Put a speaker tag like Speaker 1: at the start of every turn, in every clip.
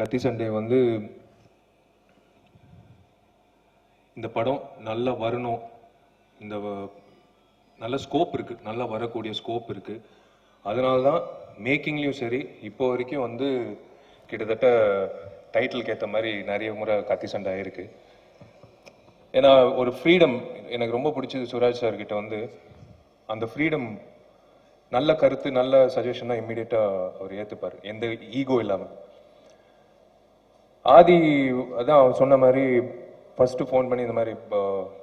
Speaker 1: கத்தி சண்டை வந்து இந்த படம் நல்லா வரணும், இந்த நல்ல ஸ்கோப் இருக்கு, நல்லா வரக்கூடிய ஸ்கோப் இருக்கு. அதனால தான் மேக்கிங்லேயும் சரி இப்போ வரைக்கும் வந்து கிட்டத்தட்ட டைட்டிலுக்கு ஏற்ற மாதிரி நிறைய முறை கத்தி சண்டை ஆயிருக்கு. ஏன்னா ஒரு ஃப்ரீடம் எனக்கு ரொம்ப பிடிச்சது. சுராஜ் சார் கிட்ட வந்து அந்த ஃப்ரீடம், நல்ல கருத்து, நல்ல சஜஷன்னா இம்மிடியட்டாக அவர் ஏற்றுப்பார், எந்த ஈகோ இல்லாமல். ஆதி அதான் அவர் சொன்ன மாதிரி ஃபஸ்ட்டு ஃபோன் பண்ணி இந்த மாதிரி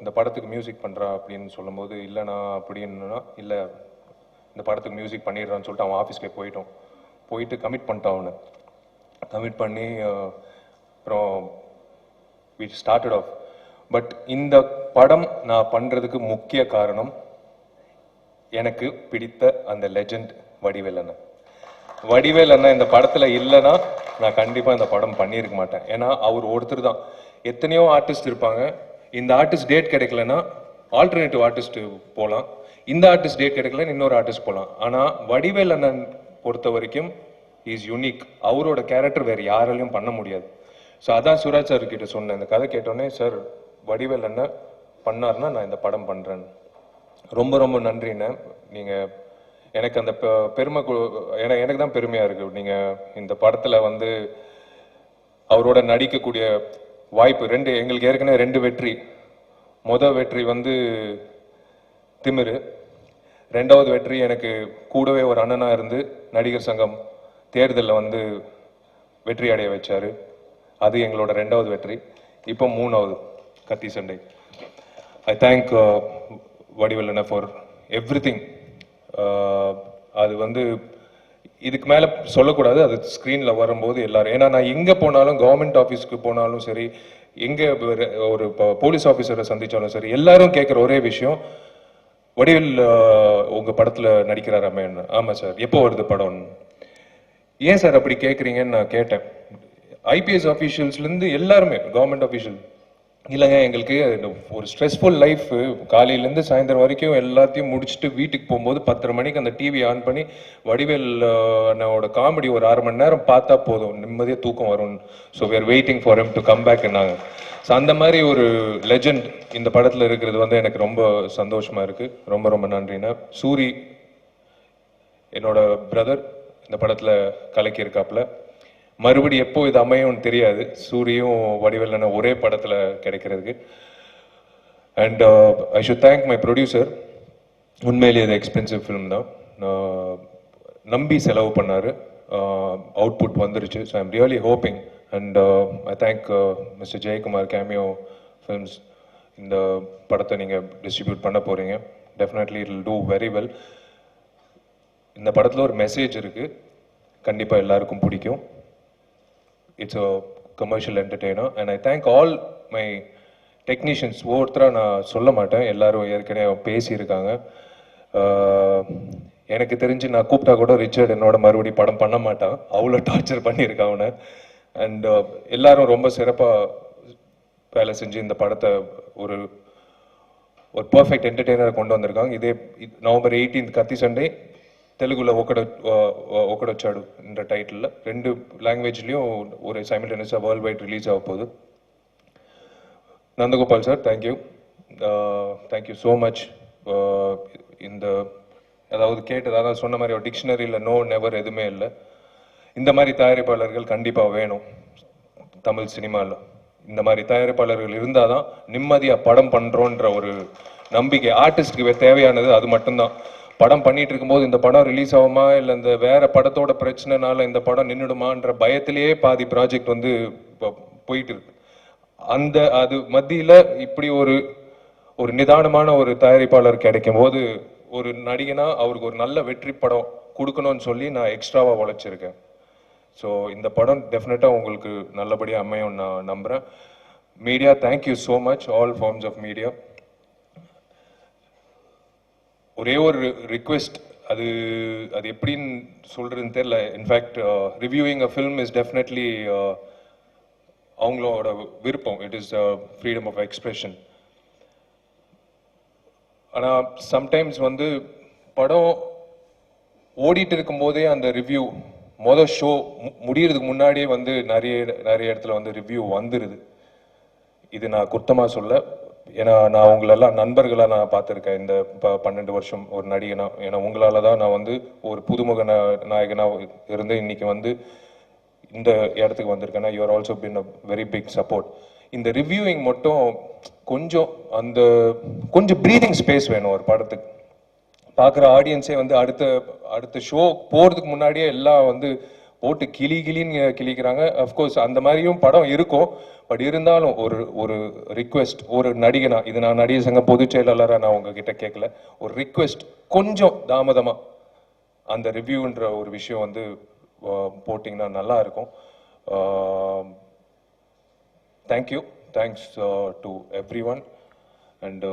Speaker 1: இந்த படத்துக்கு மியூசிக் பண்ணுறா அப்படின்னு சொல்லும்போது, இல்லைண்ணா அப்படின்னா, இல்லை இந்த படத்துக்கு மியூசிக் பண்ணிடுறான்னு சொல்லிட்டு அவன் ஆஃபீஸ்க்கே போயிட்டு கமிட் பண்ணிட்டான். அவனை கமிட் பண்ணி அப்புறம் வி ஸ்டார்டட் ஆஃப். பட் இந்த படம் நான் பண்ணுறதுக்கு முக்கிய காரணம் எனக்கு பிடித்த அந்த லெஜெண்ட் வடிவேல் அண்ணன். வடிவேல் அண்ணன் இந்த படத்தில் இல்லைன்னா நான் கண்டிப்பாக இந்த படம் பண்ணியிருக்க மாட்டேன். ஏன்னா அவர் ஒருத்தர் தான். எத்தனையோ ஆர்டிஸ்ட் இருப்பாங்க, இந்த ஆர்டிஸ்ட் டேட் கிடைக்கலன்னா ஆல்டர்னேட்டிவ் ஆர்டிஸ்ட் போகலாம், இந்த ஆர்டிஸ்ட் டேட் கிடைக்கலன்னு இன்னொரு ஆர்டிஸ்ட் போகலாம். ஆனால் வடிவேல் அண்ணன் பொறுத்த வரைக்கும் இஸ் யூனிக். அவரோட கேரக்டர் வேறு யாராலையும் பண்ண முடியாது. ஸோ அதான் சுராஜ் சார் கிட்ட சொன்னேன். இந்த கதை கேட்டோன்னே, சார் வடிவேல் அண்ணன் பண்ணார்னா நான் இந்த படம் பண்ணுறேன். ரொம்ப ரொம்ப நன்றிண்ணே. நீங்கள் எனக்கு அந்த பெருமை, எனக்கு தான் பெருமையாக இருக்குது. நீங்கள் இந்த படத்தில் வந்து அவரோட நடிக்கக்கூடிய வாய்ப்பு எங்களுக்கு ஏற்கனவே 2 வெற்றி. வெற்றி வந்து திமிரு, 2வது வெற்றி எனக்கு கூடவே ஒரு அண்ணனாக இருந்து நடிகர் சங்கம் தேர்தலில் வந்து வெற்றி அடைய வச்சார். அது எங்களோட 2வது வெற்றி. இப்போ 3வது கத்தி சண்டை. I thank Vadivel Anna for everything. அது வந்து இதுக்கு மேலே சொல்லக்கூடாது, அது ஸ்க்ரீனில் வரும்போது எல்லாரும். ஏன்னா நான் எங்கே போனாலும், கவர்மெண்ட் ஆஃபீஸ்க்கு போனாலும் சரி, எங்கே ஒரு போலீஸ் ஆஃபீஸரை சந்தித்தாலும் சரி, எல்லாரும் கேட்குற ஒரே விஷயம், வடிவேல் உங்கள் படத்தில் நடிக்கிறாராமே. ஆமாம் சார், எப்போ வருது படம்? ஏன் சார் அப்படி கேட்குறீங்கன்னு நான் கேட்டேன். ஐபிஎஸ் ஆஃபீஷியல்ஸ்லேருந்து எல்லாருமே, கவர்மெண்ட் ஆஃபீஷியல், இல்லைங்க எங்களுக்கு ஒரு ஸ்ட்ரெஸ்ஃபுல் லைஃப், காலையிலேருந்து சாயந்தரம் வரைக்கும் எல்லாத்தையும் முடிச்சுட்டு வீட்டுக்கு போகும்போது 10:30 மணிக்கு அந்த டிவி ஆன் பண்ணி வடிவேல் அண்ணாவோட காமெடி ஒரு 1/2 மணி நேரம் பார்த்தா போதும், நிம்மதியாக தூக்கம் வரும். So we are waiting for him to come back. ஸோ அந்த மாதிரி ஒரு லெஜெண்ட் இந்த படத்தில் இருக்கிறது வந்து எனக்கு ரொம்ப சந்தோஷமாக இருக்குது. ரொம்ப ரொம்ப நன்றிண்ணா. சூரி என்னோட பிரதர் இந்த படத்தில் கலக்கி இருக்காப்புல. மறுபடி எப்போ இது அமையும்னு தெரியாது, சூரியும் வடிவேல் ஒரே படத்தில் கிடைக்கிறதுக்கு. And I should thank my producer. உண்மையிலேயே இது எக்ஸ்பென்சிவ் ஃபிலிம் தான், நம்பி செலவு பண்ணார், அவுட்புட் வந்துருச்சு. So I'm really hoping. And I thank mister Jayakumar, cameo films. இந்த படத்தை நீங்கள் டிஸ்ட்ரிபியூட் பண்ண போகிறீங்க. Definitely it will do very well. இந்த படத்தில் ஒரு மெசேஜ் இருக்குது, கண்டிப்பாக எல்லாருக்கும் பிடிக்கும். It's a commercial entertainer. And I thank all my technicians. ஒவ்வொருத்தராக நான் சொல்ல மாட்டேன், எல்லாரும் ஏற்கனவே பேசியிருக்காங்க. எனக்கு தெரிஞ்சு நான் கூப்பிட்டா கூட ரிச்சர்ட் என்னோட மறுபடி படம் பண்ண மாட்டான், அவ்வளோ டார்ச்சர் பண்ணியிருக்கான் அவனை. அண்ட் எல்லாரும் ரொம்ப சிறப்பாக வேலை செஞ்சு இந்த படத்தை ஒரு பர்ஃபெக்ட் என்டர்டெய்னரை கொண்டு வந்திருக்காங்க. இதே November 18 கத்தி சண்டை தெலுங்குல ஒக்கடச்சாடு என்ற டைட்டிலில் 2 லாங்குவேஜ்லேயும் ஒரு சைமல்டேனியஸாக வேர்ல்டு வைட் ரிலீஸ் ஆக போகுது. Nandagopal sir, thank you so much. இந்த அதாவது கேட்டது சொன்ன மாதிரி ஒரு டிக்ஷனரியில் நோ நெவர் எதுவுமே இல்லை. இந்த மாதிரி தயாரிப்பாளர்கள் கண்டிப்பாக வேணும் தமிழ் சினிமாவில். இந்த மாதிரி தயாரிப்பாளர்கள் இருந்தால் தான் நிம்மதியாக படம் பண்ணுறோன்ற ஒரு நம்பிக்கை ஆர்டிஸ்டுக்கு தேவையானது. அது மட்டும்தான். படம் பண்ணிட்டு இருக்கும்போது இந்த படம் ரிலீஸ் ஆகுமா, இல்லை இந்த வேற படத்தோட பிரச்சனைனால இந்த படம் நின்றுடுமான்ற பயத்திலேயே பாதி ப்ராஜெக்ட் வந்து போயிட்டு இருக்கு. அது மத்தியில் இப்படி ஒரு நிதானமான ஒரு தயாரிப்பாளர் கிடைக்கும் போது, ஒரு நடிகனா அவருக்கு ஒரு நல்ல வெற்றி படம் கொடுக்கணும்னு சொல்லி நான் எக்ஸ்ட்ராவாக உழைச்சிருக்கேன். ஸோ இந்த படம் டெஃபினட்டாக உங்களுக்கு நல்லபடியாக அமையும் நான் நம்புகிறேன். Media, thank you so much, all forms of media. ஒரே ஒரு ரிக்வெஸ்ட், அது எப்படின்னு சொல்கிறதுன்னு தெரியல. In fact reviewing a film is definitely அவங்களோட விருப்பம். It is freedom of expression. ஆனால் சம்டைம்ஸ் வந்து படம் ஓடிட்டு இருக்கும்போதே அந்த ரிவ்யூ மொதல் ஷோ முடியறதுக்கு முன்னாடியே வந்து நிறைய இடத்துல வந்து ரிவ்யூ வந்துடுது. இது நான் குத்தமாக சொல்ல, ஏன்னா நான் உங்களெல்லாம் நண்பர்களாக நான் பார்த்துருக்கேன் இந்த 12 வருஷம் ஒரு நடிகனா. ஏன்னா உங்களால் தான் நான் வந்து ஒரு புதுமுக நாயகனாக இருந்து இன்னைக்கு வந்து இந்த இடத்துக்கு வந்திருக்கேன்னா you are also been a very big support. இந்த ரிவ்யூவிங் மட்டும் கொஞ்சம் ப்ரீதிங் ஸ்பேஸ் வேணும் ஒரு படத்துக்கு. பார்க்குற ஆடியன்ஸே வந்து அடுத்த ஷோ போகிறதுக்கு முன்னாடியே எல்லாம் வந்து போட்டு கிளின்னு கிளிக்கிறாங்க. அஃப்கோர்ஸ் அந்த மாதிரியும் படம் இருக்கும். பட் இருந்தாலும் ஒரு ரிக்வெஸ்ட், ஒரு நடிகனா, இது நான் நடிகர் சங்க பொதுச் செயலாளராக நான் உங்ககிட்ட கேட்கல, ஒரு ரிக்வெஸ்ட், கொஞ்சம் தாமதமாக அந்த ரிவ்யூன்ற ஒரு விஷயம் வந்து போட்டிங்கன்னா நல்லா இருக்கும். Thank you, thanks to every one. And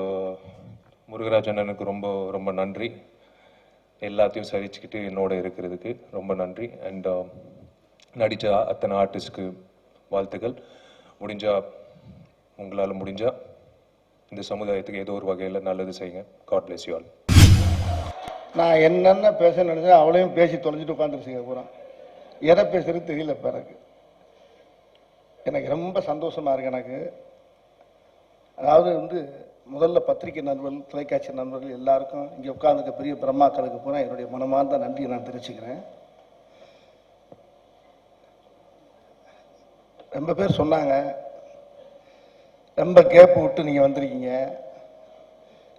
Speaker 1: Murugaraj அண்ணனுக்கு ரொம்ப ரொம்ப நன்றி, எல்லாத்தையும் சரிச்சுக்கிட்டு என்னோட இருக்கிறதுக்கு ரொம்ப நன்றி. அண்ட் நடித்த அத்தனை ஆர்டிஸ்ட்க்கு வாழ்த்துக்கள். உங்களால் முடிஞ்சா இந்த சமுதாயத்துக்கு ஏதோ ஒரு வகையில் நல்லது செய்யுங்க. God bless you all.
Speaker 2: நான் என்னென்ன பேச நினைச்சேன் அவளையும் பேசி தொலைஞ்சிட்டு உட்காந்துருச்சுங்க பூரா. எதை பேசுறது தெரியல இப்போ எனக்கு ரொம்ப சந்தோஷமா இருக்கு. எனக்கு அதாவது வந்து முதல்ல பத்திரிகை நண்பர்கள், தொலைக்காட்சி நண்பர்கள் எல்லாருக்கும், இங்கே உட்கார்ந்துக்க பெரிய பிரம்மாக்களுக்கு பூரா என்னுடைய மனமார்ந்த நன்றியை நான் தெரிவிச்சுக்கிறேன். ரொம்ப பேர் சொன்னாங்க, ரொம்ப கேப் விட்டு நீங்கள் வந்திருக்கீங்க,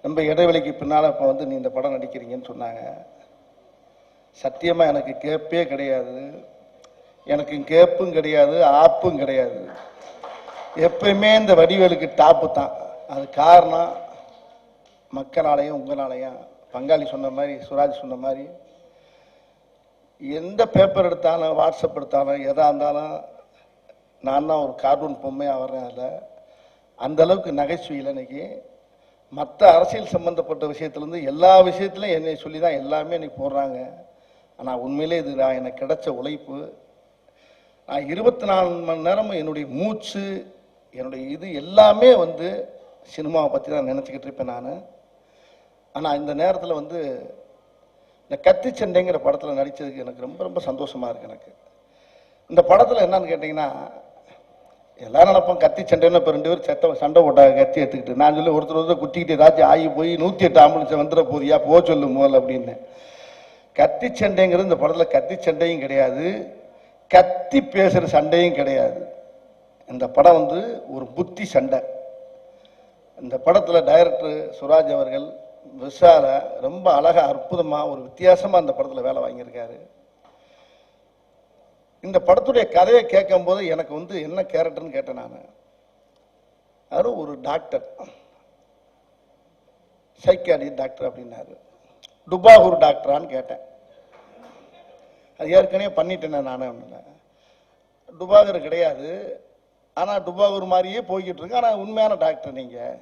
Speaker 2: ரொம்ப இடைவெளிக்கு பின்னால் இப்போ வந்து நீ இந்த படம் நடிக்கிறீங்கன்னு சொன்னாங்க. சத்தியமாக எனக்கு கேப்பே கிடையாது, எனக்கு கேப்பும் கிடையாது, ஆப்பும் கிடையாது. எப்பயுமே இந்த வடிவேலுக்கு டாப்பு தான். அது காரணம் மக்களாலையும் உங்களாலையும். பங்காளி சொன்ன மாதிரி, சுராஜ் சொன்ன மாதிரி, எந்த பேப்பர் எடுத்தாலும் வாட்ஸ்அப் எடுத்தாலும் எதாக இருந்தாலும் நான் தான் ஒரு கார்ட்டூன் பொம்மையாக வர்றேன். அதில் அந்த அளவுக்கு நகைச்சுவையில் இன்னைக்கு மற்ற அரசியல் சம்பந்தப்பட்ட விஷயத்துலேருந்து எல்லா விஷயத்துலையும் என்னை சொல்லி தான் எல்லாமே இன்னைக்கு போடுறாங்க. ஆனால் உண்மையிலே இது நான் எனக்கு கிடைச்ச உழைப்பு. நான் 24 மணி நேரமும் என்னுடைய மூச்சு, என்னுடைய இது எல்லாமே வந்து சினிமாவை பற்றி தான் நினச்சிக்கிட்டு இருப்பேன் நான். ஆனால் இந்த நேரத்தில் வந்து இந்த கத்தி சண்டைங்கிற படத்தில் நடித்ததுக்கு எனக்கு ரொம்ப ரொம்ப சந்தோஷமாக இருக்குது. எனக்கு இந்த படத்தில் என்னன்னு கேட்டிங்கன்னா, எல்லாரும் நினைப்போம் கத்தி சண்டைன்னு. இப்போ 2 பேர் சண்டை போட்டாங்க கத்தி எடுத்துக்கிட்டு. நான் சொல்லி ஒருத்தர் குத்திக்கிட்டு ஏதாச்சும் ஆகி போய் 108 ஆம்புலன்ஸை வந்துட போதியா போ சொல்லு முதல்ல அப்படின்னு. கத்தி சண்டைங்கிறது இந்த படத்தில் கத்தி சண்டையும் கிடையாது, கத்தி பேசுகிற சண்டையும் கிடையாது. இந்த படம் வந்து ஒரு புத்தி சண்டை. இந்த படத்தில் டைரக்டர் சுராஜ் அவர்கள் விஷால ரொம்ப அழகா அற்புதமாக ஒரு வித்தியாசமாக இந்த படத்தில் வேலை வாங்கியிருக்காரு. இந்த படத்துடைய கதையை கேட்கும் போது எனக்கு வந்து என்ன கேரக்டர்னு கேட்டேன் நான். அது ஒரு டாக்டர், சைக்காட்ரி டாக்டர் அப்படின்னாரு. டுபாகூர் டாக்டரான்னு கேட்டேன். அது ஏற்கனவே பண்ணிட்டேன் நான். டுபாகூர் கிடையாது, ஆனால் டுபாகூர் மாதிரியே போய்கிட்டு இருக்கு. ஆனால் உண்மையான டாக்டர் நீங்கள்.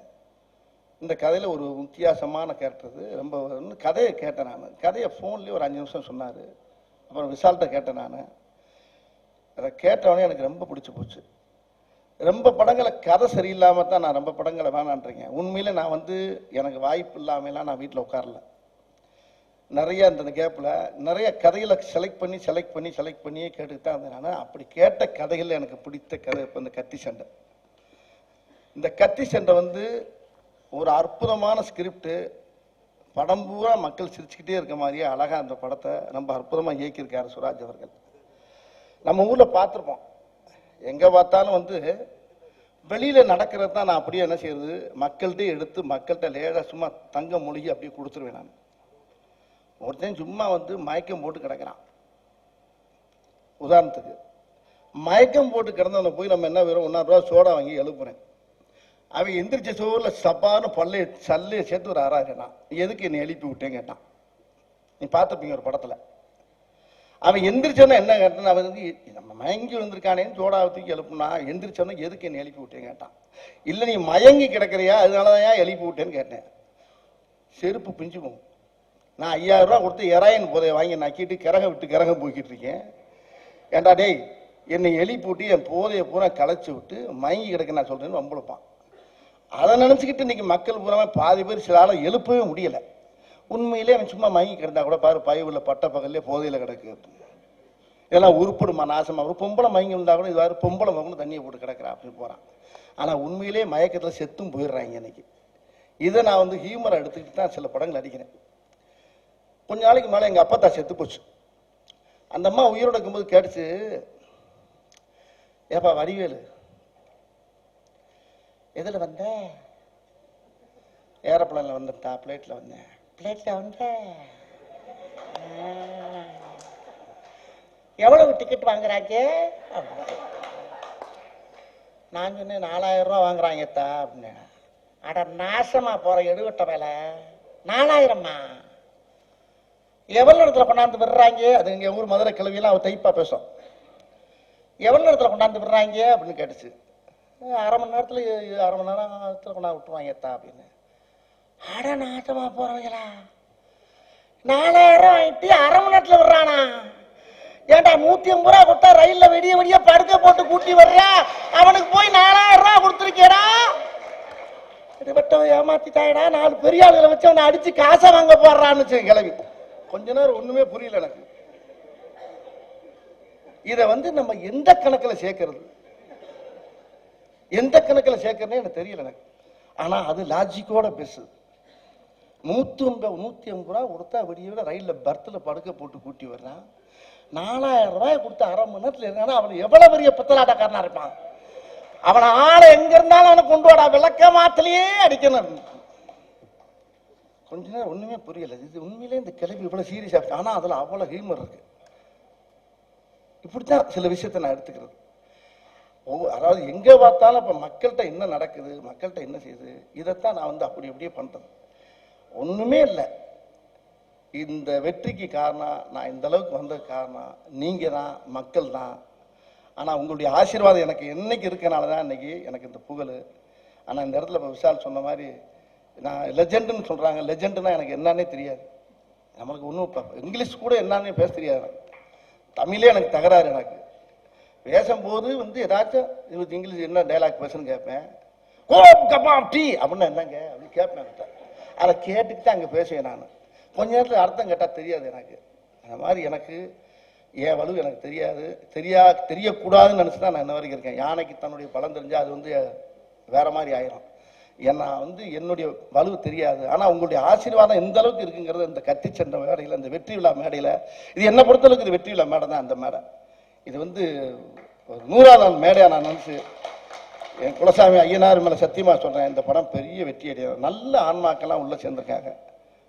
Speaker 2: இந்த கதையில் ஒரு வித்தியாசமான கேரக்டர். இது ரொம்ப கதையை கேட்டேன் நான். கதையை ஃபோன்லேயே ஒரு 5 நிமிஷம் சொன்னார். அப்புறம் விசால்கிட்ட கேட்டேன் நான். அதை கேட்டவொடனே எனக்கு ரொம்ப பிடிச்சி போச்சு. ரொம்ப படங்களை கதை சரியில்லாமல் தான் நான் ரொம்ப படங்களை வேணான்றீங்க. உண்மையில் நான் வந்து எனக்கு வாய்ப்பு இல்லாமலாம் நான் வீட்டில் உட்காரல. நிறைய இந்த கேப்பில் நிறைய கதைகளை செலக்ட் பண்ணியே கேட்டுக்கிட்டு தான் இருந்தேன் நான். அப்படி கேட்ட கதைகள் எனக்கு பிடித்த கதை இப்போ இந்த கத்தி சண்டை. இந்த கத்தி சண்டை வந்து ஒரு அற்புதமான ஸ்கிரிப்டு. படம் பூரா மக்கள் சிரிச்சுக்கிட்டே இருக்க மாதிரியே அழகாக அந்த படத்தை ரொம்ப அற்புதமாக இயக்கியிருக்காரு சுராஜ் அவர்கள். நம்ம ஊரில் பார்த்துருப்போம், எங்கே பார்த்தாலும் வந்து வெளியில் நடக்கிறது தான். நான் அப்படியே என்ன செய்யறது, மக்கள்கிட்ட எடுத்து மக்கள்கிட்ட லேடாக சும்மா தங்க மொழிகி அப்படியே கொடுத்துருவேன் நான். ஒருத்தன் சும்மா வந்து மயக்கம் போட்டு கிடக்கிறான். உதாரணத்துக்கு மயக்கம் போட்டு கிடந்தவனை போய் நம்ம என்ன வேணும், 1 ரூபா சோடா வாங்கி எழுப்புறேன். அவன் எந்திரிச்ச சோறில் சப்பான்னு சல்லையை சேர்த்து ஒரு கேட்டான். எதுக்கு என்னை எழுப்பி விட்டேன் கேட்டான். நீ பார்த்துப்பீங்க ஒரு படத்தில். அவன் எந்திரிச்சோன்னா என்ன கேட்டான், அவன் வந்து நம்ம மயங்கி வந்திருக்கானேன்னு சோடாவை தூக்கி எழுப்புனா, எந்திரிச்சோன்னா எதுக்கு என்னை எழுப்பி விட்டேன்னு கேட்டான். இல்லை நீ மயங்கி கிடக்கிறியா அதனாலதான் ஏன் எழுப்பி விட்டேன்னு கேட்டேன். செருப்பு பிஞ்சு போகும். நான் 5000 ரூபா கொடுத்து எராயின் போதையை வாங்கி நக்கிட்டு கிறகம் போய்கிட்டு இருக்கேன். ஏண்டா டேய், என்னை எழுப்பி விட்டு என் போதையை பூரா களைச்சி விட்டு மயங்கி கிடக்க நான் சொல்றேன்னு வம்புழுப்பான். அதை நினச்சிக்கிட்டு இன்னைக்கு மக்கள் பூராமே பாதி பேர் சில ஆளை எழுப்பவே முடியலை. உண்மையிலே அவன் சும்மா மயங்கி கிடந்தா கூட பாரு, பயவுள்ள பட்ட பகல்லே போதையில் கிடக்கு. இதெல்லாம் உருப்படுமா நாசமா, ஒரு பொம்பளை மயங்கி இருந்தால் கூட இது வேறு பொம்பளை மகனும் தண்ணியை போட்டு கிடக்கிறா அப்படின்னு போகிறான். ஆனால் உண்மையிலே மயக்கத்தில் செத்தும் போயிடுறாங்க இன்னைக்கு. இதை நான் வந்து ஹியூமரை எடுத்துக்கிட்டு தான் சில படங்கள் அடிக்கிறேன். கொஞ்ச நாளைக்கு மேலே எங்கள் அப்பா தான் செத்து போச்சு. அந்த அம்மா உயிரோட இருக்கும்போது கேட்டுச்சு, ஏப்பா வடிவேலு எதில் வந்த? ஏரோப்ளேனில் வந்துட்டா, பிளேட்டில் வந்தேன். பிளேட்டில் வந்த எவ்வளவு டிக்கெட் வாங்குறாங்க? நான் சொன்னேன் 4000 ரூபா வாங்குறாங்கத்தா அப்படின்னு. அட நாசமா போற எடுவட்ட வேலை, 4000மா எவ்வளவு இடத்துல கொண்டாந்து விடுறாங்க? அது இங்க ஊர் மதுரை கிளவியெல்லாம் அவ தைப்பா பேசும். எவ்வளவு இடத்துல கொண்டாந்து விடுறாங்க அப்படின்னு கேட்டுச்சு. 1/2 மணி நேரத்துல 1/2 மணி நேரத்துல கொண்டாந்து விட்டுருவாங்கத்தா அப்படின்னு. அட நாசமா போறவங்களா, 4000 வாங்கிட்டு 1/2 மணி நேரத்துல விடுறானா? ஏன்டா 150 ரூபா கொடுத்தா ரயில்ல வெடிய வெடிய படுக்க போட்டு கூட்டி வர்றா, அவனுக்கு போய் 4000 ரூபா கொடுத்துருக்கேடா. இதுபட்டவன் ஏமாத்திட்டாயடா, 4 பெரிய ஆளுகளை வச்சு அவனை அடிச்சு காசை வாங்க போடுறான்னு கிளவி. கொஞ்ச நேரம் ஒண்ணுமே புரியல எனக்கு. இத வந்து நம்ம எந்த கணக்கில் சேர்க்கிறது, எந்த கணக்கில் சேர்க்கறதுன்னு எனக்கு தெரியல எனக்கு. ஆனா அது லாஜிக்கோட பேசுது. 150 ரூபா கொடுத்தா விடிய விட ரயில்ல பர்த்ல படுக்க போட்டு கூட்டி வர்றான். 4000 ரூபாய் கொடுத்து 1/2 மணி நேரத்துல இருக்கானா, அவன் எவ்வளவு பெரிய பித்தலாட்டக்காரனா இருப்பான். அவனை ஆளை எங்க இருந்தாலும் அவனை கொண்டு வாடா, விளக்க மாத்திலேயே அடிக்கணும். கொஞ்ச நேரம் ஒண்ணுமே புரியல. இது உண்மையிலே இந்த கிளம்பி இவ்வளவு சீரியஸா இருக்கு, ஆனா அதுல அவ்வளவு ஹியூமர் இருக்கு. இப்படித்தான் சில விஷயத்தை நான் எடுத்துக்கிறது. அதாவது எங்க பார்த்தாலும் இப்ப மக்கள்கிட்ட என்ன நடக்குது, மக்கள்கிட்ட என்ன செய்யுது, இதைத்தான் நான் வந்து அப்படி அப்படியே பண்றது. ஒண்ணுமே இல்லை. இந்த வெற்றிக்கு காரணம், நான் இந்த அளவுக்கு வந்ததுக்கு காரணம் நீங்க தான், மக்கள் தான். ஆனா உங்களுடைய ஆசீர்வாதம் எனக்கு என்னைக்கு இருக்கனால தான் இன்னைக்கு எனக்கு இந்த புகழ். ஆனா இந்த இடத்துல இப்போ விஷால் சொன்ன மாதிரி நான் லெஜெண்டுன்னு சொல்றாங்க. லெஜெண்டுனா எனக்கு என்னன்னே தெரியாது. நம்மளுக்கு ஒன்றும் இங்கிலீஷ் கூட என்னன்னே பேச தெரியாது எனக்கு. தமிழே எனக்கு தகராறு. எனக்கு பேசும்போது வந்து ஏதாச்சும் இங்கிலீஷ் என்ன டைலாக் பேசுன்னு கேட்பேன். கோப் கபாம் டீ அப்படின்னா என்னங்க அப்படின்னு கேட்பேன். அதை கேட்டுக்கிட்டு அங்கே பேசுவேன் நான். கொஞ்ச நேரத்தில் அர்த்தம் கேட்டால் தெரியாது எனக்கு. அந்த மாதிரி எனக்கு என் வலு எனக்கு தெரியாது, தெரியக்கூடாதுன்னு நினச்சி தான் நான் இன்ன வரைக்கும் இருக்கேன். யானைக்கு தன்னுடைய பலம் தெரிஞ்சால் அது வந்து வேற மாதிரி ஆயிரும். ஏன்னா வந்து என்னுடைய வலு தெரியாது. ஆனால் உங்களுடைய ஆசீர்வாதம் எந்த அளவுக்கு இருக்குங்கிறது இந்த கத்திச்சண்டை மேடையில், இந்த வெற்றி விழா மேடையில், இது என்னை பொறுத்தளவுக்கு இது வெற்றி விழா மேடை தான். அந்த மேடை இது வந்து ஒரு 100ஆவது நாள் மேடையாக நான் நினச்சி என் குலசாமி ஐயனார் மேலே சத்தியமாக சொல்கிறேன், இந்த படம் பெரிய வெற்றி அடையும். நல்ல ஆன்மாக்கெல்லாம் உள்ளே சேர்ந்துருக்காங்க.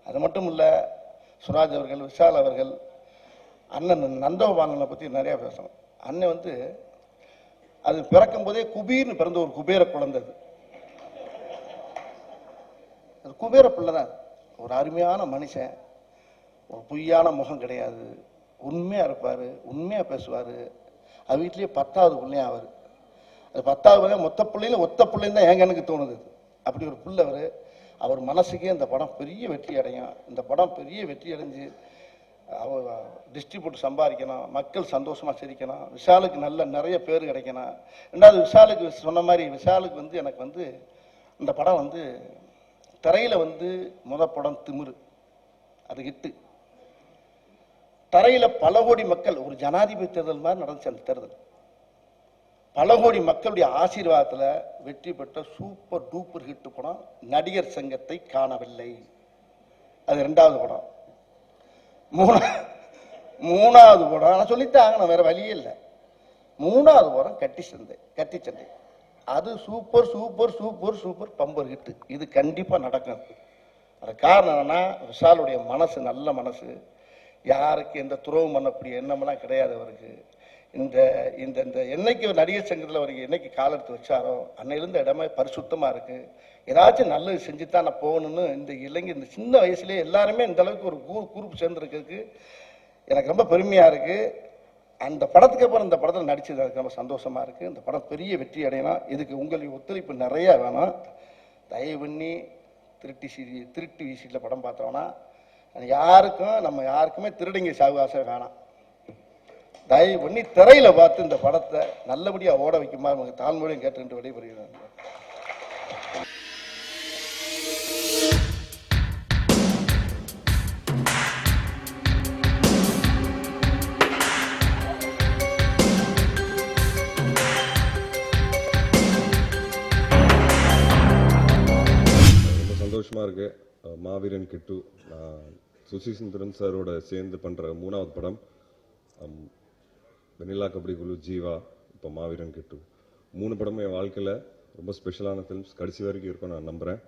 Speaker 2: அது மட்டும் இல்லை, சுராஜ் அவர்கள், விஷால் அவர்கள், அண்ணன் நந்தகோபாலனை பற்றி நிறையா பேசணும். அண்ணன் வந்து அது பிறக்கும் போதே குபீர்னு பிறந்த ஒரு குபேர குழந்தை. அது குபேர பிள்ளை தான். ஒரு அருமையான மனுஷன், ஒரு பொய்யான முகம் கிடையாது, உண்மையாக இருப்பார், உண்மையாக பேசுவார். அது வீட்லேயே 10வது பிள்ளையும் அவர். அது 10வது பிள்ளை மொத்த பிள்ளையில ஒத்த பிள்ளைன்னு தான் என் கணக்கு தோணுது. அப்படி ஒரு பிள்ளை அவர். அவர் மனசுக்கே இந்த படம் பெரிய வெற்றி அடையும். இந்த படம் பெரிய வெற்றி அடைஞ்சு அவர் டிஸ்ட்ரிபியூட் சம்பாதிக்கணும், மக்கள் சந்தோஷமாக சிரிக்கணும், விஷாலுக்கு நிறைய பேர் கிடைக்கணும். ரெண்டாவது விஷாலுக்கு சொன்ன மாதிரி, விஷாலுக்கு வந்து எனக்கு வந்து இந்த படம் வந்து திரையில் வந்து படம் திமிரு, அது ஹிட்டு. தரையில் பல கோடி மக்கள், ஒரு ஜனாதிபதி தேர்தல் மாதிரி நடந்துச்சு அந்த தேர்தல். பல கோடி மக்களுடைய ஆசீர்வாதத்தில் வெற்றி பெற்ற சூப்பர் டூப்பர் ஹிட் படம் நடிகர் சங்கத்தை காணவில்லை. அது 2வது படம். 3வது படம் நான் சொல்லித்தான் ஆகணும், வேற வழியே இல்லை. 3வது படம் கட்டிச்சண்டை. அது super super super super bumper hit. இது கண்டிப்பா நடக்கும். அது காரணம் என்னன்னா, விஷாலுடைய மனசு நல்ல மனசு. யாருக்கு எந்த துரோகம் பண்ணக்கூடிய எண்ணமெல்லாம் கிடையாது அவருக்கு. இந்த இந்த இந்த என்னைக்கு நடிகர் சங்கத்தில் அவருக்கு என்னைக்கு கால் எடுத்து வச்சாரோ அன்னையிலிருந்து இடமே பரிசுத்தமாக இருக்கு. ஏதாச்சும் நல்லது செஞ்சு தான் நான் போகணும்னு இந்த இளைஞர் இந்த சின்ன வயசுலேயே எல்லாருமே இந்த அளவுக்கு ஒரு குரூப் சேர்ந்துருக்கிறதுக்கு எனக்கு ரொம்ப பெருமையாக இருக்குது. அந்த படத்துக்கு அப்புறம் இந்த படத்தில் நடிச்சது எனக்கு ரொம்ப சந்தோஷமாக இருக்குது. இந்த படம் பெரிய வெற்றி அடையணும். இதுக்கு உங்களுடைய ஒத்துழைப்பு நிறையா வேணும். தயவு பண்ணி திருட்டு வீசியில் படம் பார்த்தோன்னா நம்ம யாருக்குமே திருடங்க சாகுவாசை வேணாம். தயவு பண்ணி திரையில பார்த்து இந்த படத்தை நல்லபடியாக ஓட வைக்குமா தாழ்மொழியும் கேட்டு விடைபெறுகிறேன்.
Speaker 3: இருக்கு. மாவீரன் கிட்டு, நான் சுசீந்திரன் சாரோட சேர்ந்து பண்ணுற 3வது படம். வெண்ணிலா கபடி குழு, ஜீவா, இப்போ மாவீரன் கிட்டு. 3 படமும் என் வாழ்க்கையில் ரொம்ப ஸ்பெஷலான ஃபிலிம்ஸ். கடைசி வரைக்கும் இருக்கும் நான் நம்புகிறேன்.